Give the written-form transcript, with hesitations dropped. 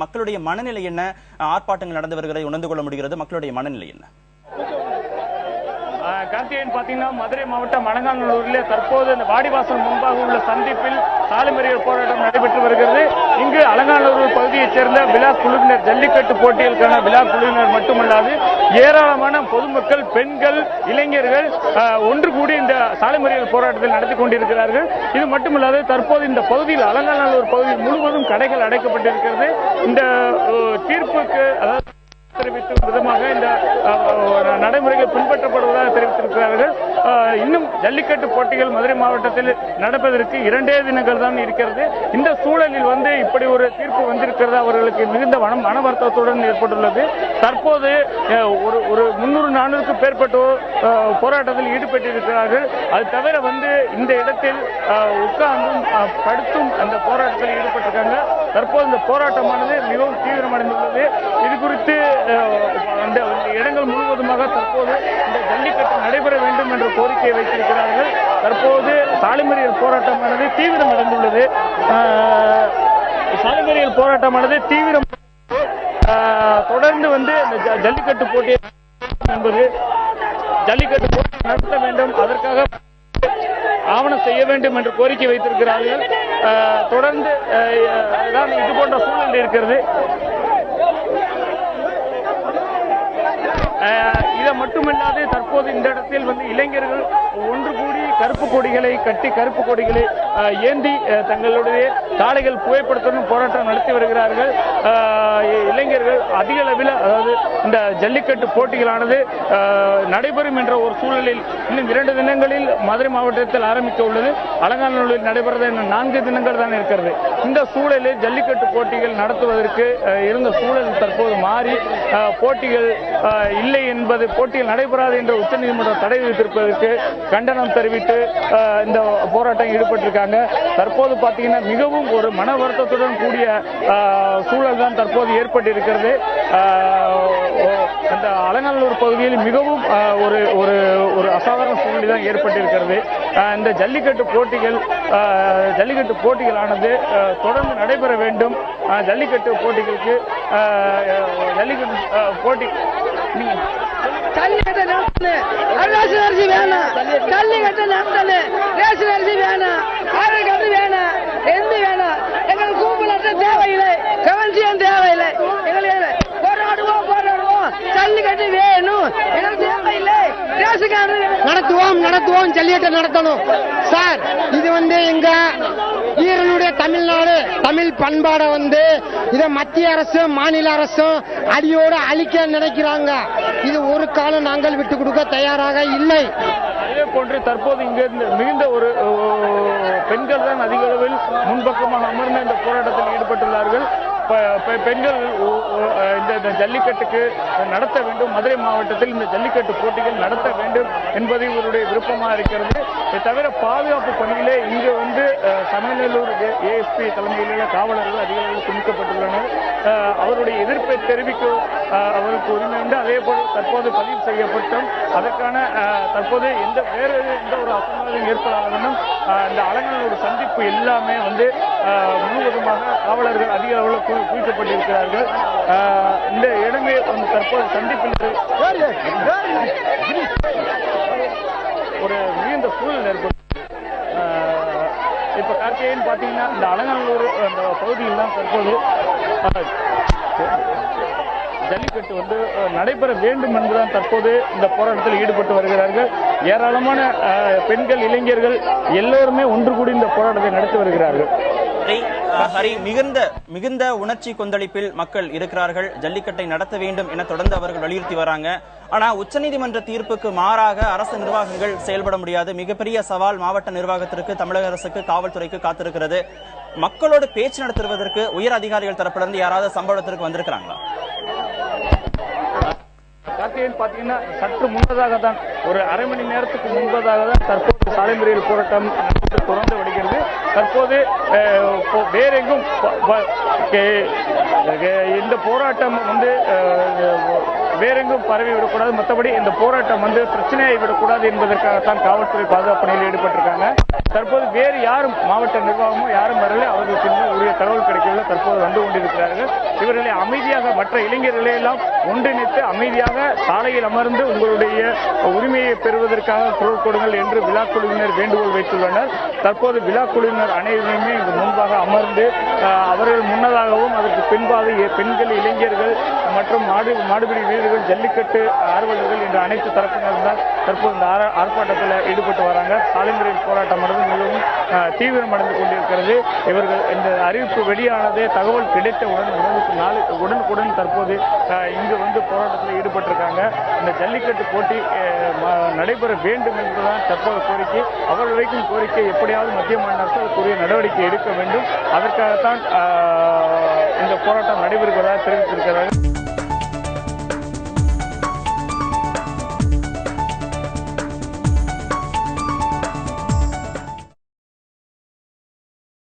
மக்களுடைய மனநிலை என்ன? ஆர்ப்பாட்டங்கள் நடந்து வருகிறதை உணர்ந்து கொள்ள முடிகிறது. மக்களுடைய மனநிலை என்ன? கார்த்திகேயன் பாத்தீங்கன்னா மதுரை மாவட்டம் அலங்காநல்லூரில் தற்போது இந்த வாடிவாசல் முன்பாக உள்ள சந்திப்பில் சாலை மறியல் போராட்டம் நடைபெற்று வருகிறது. இங்கு அலங்காநல்லூர் பகுதியைச் சேர்ந்த விழா குழுவினர், ஜல்லிக்கட்டு போட்டிகளுக்கான விழா குழுவினர் மட்டுமல்லாது ஏராளமான பொதுமக்கள், பெண்கள், இளைஞர்கள் ஒன்று கூடி இந்த சாலை மறியல் போராட்டத்தில் நடத்தி கொண்டிருக்கிறார்கள். இது மட்டுமல்லாது தற்போது இந்த பகுதியில், அலங்காநல்லூர் பகுதியில் முழுவதும் கடைகள் அடைக்கப்பட்டிருக்கிறது. இந்த தீர்ப்புக்கு அதாவது தெரிவிக்கும் விதமாக இந்த நடைமுறைகள் பின்பற்றப்படுவதாக தெரிவித்திருக்கிறார்கள். இன்னும் ஜல்லிக்கட்டு போட்டிகள் மதுரை மாவட்டத்தில் நடப்பதற்கு 2 தினங்கள் தான் இருக்கிறது. இந்த சூழலில் இப்படி ஒரு தீர்ப்பு வந்திருக்கிறது அவர்களுக்கு மிகுந்த மன வருத்தத்துடன் ஏற்பட்டுள்ளது. தற்போது ஒரு 300-400க்கும் மேற்பட்டோர் போராட்டத்தில் ஈடுபட்டிருக்கிறார்கள். அது தவிர இந்த இடத்தில் உட்கார்ந்தும் படுத்தும் அந்த போராட்டத்தில் ஈடுபட்டிருக்காங்க. தற்போது இந்த போராட்டமானது மிகவும் தீவிரமடைந்துள்ளது. இது குறித்து அந்த இடங்கள் முழுவதுமாக தற்போது இந்த ஜல்லிக்கட்டு நடைபெற வேண்டும் என்ற கோரிக்கையை வைத்திருக்கிறார்கள். தற்போது சாலை மறியல் போராட்டமானது தீவிரமடைந்துள்ளது. சாலை மறியல் போராட்டமானது தீவிரம் தொடர்ந்து இந்த ஜல்லிக்கட்டு போட்டி என்பது ஜல்லிக்கட்டு போட்டி நடத்த வேண்டும், அதற்காக ஆவணம் செய்ய வேண்டும் என்று கோரிக்கை வைத்திருக்கிறார்கள். தொடர்ந்து இது போன்ற சூழல் இருக்கிறது. இது மட்டுமல்லாது தற்போது இந்த இடத்தில் இளைஞர்கள் ஒன்று கூடி கருப்பு கொடிகளை கட்டி, கருப்பு கொடிகளை ஏந்தி தங்களுடைய சாலைகள் புகைப்படுத்தும் போராட்டம் நடத்தி வருகிறார்கள். இளைஞர்கள் அதிக அளவில், அதாவது இந்த ஜல்லிக்கட்டு போட்டிகளானது நடைபெறும் என்ற ஒரு சூழலில் இன்னும் 2 தினங்களில் மதுரை மாவட்டத்தில் ஆரம்பிக்க உள்ளது. அலங்காநல்லூரில் நடைபெறுவது 4 தினங்கள் தான் இருக்கிறது. இந்த சூழலில் ஜல்லிக்கட்டு போட்டிகள் நடத்துவதற்கு இருந்த சூழல் தற்போது மாறி போட்டிகள் இல்லை என்பது, போட்டியில் நடைபெறாது என்ற உச்சநீதிமன்றம் தடை விதித்திருப்பதற்கு கண்டனம் தெரிவித்து இந்த போராட்டம் ஈடுபட்டிருக்காங்க. தற்போது பார்த்தீங்கன்னா மிகவும் ஒரு மன வருத்தத்துடன் கூடிய சூழல் தான் தற்போது ஏற்பட்டிருக்கிறது. அந்த அலங்காநல்லூர் பகுதியில் மிகவும் ஒரு அசாதாரண சூழ்நிலை தான் ஏற்பட்டிருக்கிறது. இந்த ஜல்லிக்கட்டு போட்டிகளானது தொடர்ந்து நடைபெற வேண்டும். ஜல்லிக்கட்டு போட்டிகளுக்கு ஜல்லிக்கட்டு போட்டி ஜல்லிக்கட்டு நடத்தணும், ரேஷன் அரிசி வேணும், ஜல்லிக்கட்டு நடத்தணும், ரேஷன் அரிசி வேணும், ஆதார் கார்டு வேணும், எந்த வேணும். எங்களுக்கு கூப்பிட தேவையில்லை, கவர்ச்சியும் தேவையில்லை. எங்களுக்கு போராடுவோம், ஜல்லிக்கட்டு வேணும், எங்களுக்கு தேவையில்லை. ரேஷன் கார்டு நடத்துவோம், ஜல்லிக்கட்டு நடத்தணும் சார். இது எங்க ஈரனுடைய தமிழ்நாடு தமிழ் பண்பாடை இதை மத்திய அரசும் மாநில அரசும் அடியோடு அழிக்க நினைக்கிறாங்க. இது ஒரு காலம் நாங்கள் விட்டுக் கொடுக்க தயாராக இல்லை. அதே போன்று தற்போது இங்கிருந்து மிகுந்த ஒரு பெண்கள் தான் அதிக அளவில் முன்பக்கமாக அமர்ந்து இந்த போராட்டத்தில் ஈடுபட்டுள்ளார்கள். பெண்கள் இந்த ஜல்லிக்கட்டுக்கு நடத்த வேண்டும், மதுரை மாவட்டத்தில் இந்த ஜல்லிக்கட்டு போட்டிகள் நடத்த வேண்டும் என்பது இவருடைய விருப்பமாக இருக்கிறது. இதை தவிர பாதுகாப்பு பணியிலே இங்கு சமநல்லூர் ஏஎஸ்பி தலைமையிலுள்ள காவலர்கள் அதிக அளவில் குவிக்கப்பட்டுள்ளனர். அவருடைய எதிர்ப்பை தெரிவிக்க அவருக்கு உரிமை உண்டு. அதே போல் தற்போது பதிவு செய்யப்பட்டும் அதற்கான தற்போது வேறு எந்த ஒரு அசம்பாவிதம் ஏற்படாதவனும் இந்த அலங்காநல்லூர் சந்திப்பு எல்லாமே முழுவதுமாக காவலர்கள் அதிக அளவில் குவிக்கப்பட்டிருக்கிறார்கள். இந்த இடமே தற்போது சந்திப்பில் ஒரு மிகுந்த சூழல் ஏற்படும். இப்ப கார்த்திகேயன் பாத்தீங்கன்னா இந்த அலங்காநல்லூர் அந்த பகுதியில் தான் தற்போது ஜல்லிக்கட்டு நடைபெற வேண்டும் என்பதுதான் தற்போது இந்த போராட்டத்தில் ஈடுபட்டு வருகிறார்கள். ஏராளமான பெண்கள், இளைஞர்கள் எல்லோருமே ஒன்று கூடி இந்த போராட்டத்தை நடத்தி வருகிறார்கள். ஹரி, மிகுந்த உணர்ச்சி கொந்தளிப்பில் மக்கள் இருக்கிறார்கள். ஜல்லிக்கட்டை நடத்த வேண்டும் என தொடர்ந்து அவர்கள் வலியுறுத்தி வராங்க. ஆனா உச்சநீதிமன்ற தீர்ப்புக்கு மாறாக அரசு நிர்வாகங்கள் செயல்பட முடியாது. மிகப்பெரிய சவால் மாவட்ட நிர்வாகத்திற்கு, தமிழக அரசுக்கு, காவல்துறைக்கு காத்திருக்கிறது. மக்களோடு பேச்சு நடத்துவதற்கு உயர் அதிகாரிகள் தரப்பிலிருந்து யாராவது சம்பவத்திற்கு வந்திருக்கிறாங்களா? கார்த்திகேயன் பாத்தீங்கன்னா சற்று முன்னதாக தான், ஒரு அரை மணி நேரத்துக்கு முன்பதாக தான் தற்போது சாலை மறியல் போராட்டம் தொடர்ந்து வருகிறது. தற்போது வேறெங்கும் இந்த போராட்டம் வேறெங்கும் பரவி விடக்கூடாது, மற்றபடி இந்த போராட்டம் பிரச்சனையை விடக்கூடாது என்பதற்காகத்தான் காவல்துறை பாதுகாப்பு பணியில் ஈடுபட்டிருக்காங்க. தற்போது வேறு யாரும் மாவட்ட நிர்வாகமோ யாரும் வரல, அவர்களுக்கு இன்னும் உரிய தகவல் கிடைக்கவில்லை. தற்போது வந்து கொண்டிருக்கிறார்கள். இவர்களை அமைதியாக மற்ற இளைஞர்களை எல்லாம் ஒன்றிணைத்து அமைதியாக சாலையில் அமர்ந்து உங்களுடைய உரிமையை பெறுவதற்காக குரல் கொடுங்கள் என்று விழா குழுவினர் வேண்டுகோள் வைத்துள்ளனர். தற்போது விழா குழுவினர் அனைவருமே இங்கு முன்பாக அமர்ந்து அவர்கள் முன்னதாகவும் அதற்கு பின்பாக பெண்கள், இளைஞர்கள் மற்றும் மாடுபிடி வீரர்கள், ஜல்லிக்கட்டு ஆர்வலர்கள் என்ற அனைத்து தரப்பினரும் தான் தற்போது இந்த ஆர்ப்பாட்டத்தில் ஈடுபட்டு வராங்க. சாலை மறியல் போராட்டம் மிகவும் தீவிரமடைந்து கொண்டிருக்கிறது. இவர்கள் இந்த அறிவிப்பு வெளியானதே தகவல் கிடைத்தவுடன் உடனுக்குடன் தற்போது இங்கு வந்து போராட்டத்தில் ஈடுபட்டிருக்காங்க. இந்த ஜல்லிக்கட்டு போட்டி நடைபெற வேண்டும் என்பதுதான் தற்போது கோரிக்கை. அவர்கள் வைக்கும் கோரிக்கை எப்படியாவது மத்திய மாநில அரசு அதற்குரிய நடவடிக்கை எடுக்க வேண்டும். அதற்காகத்தான் இந்த போராட்டம் நடைபெறுவதாக தெரிவித்திருக்கிறார்கள்.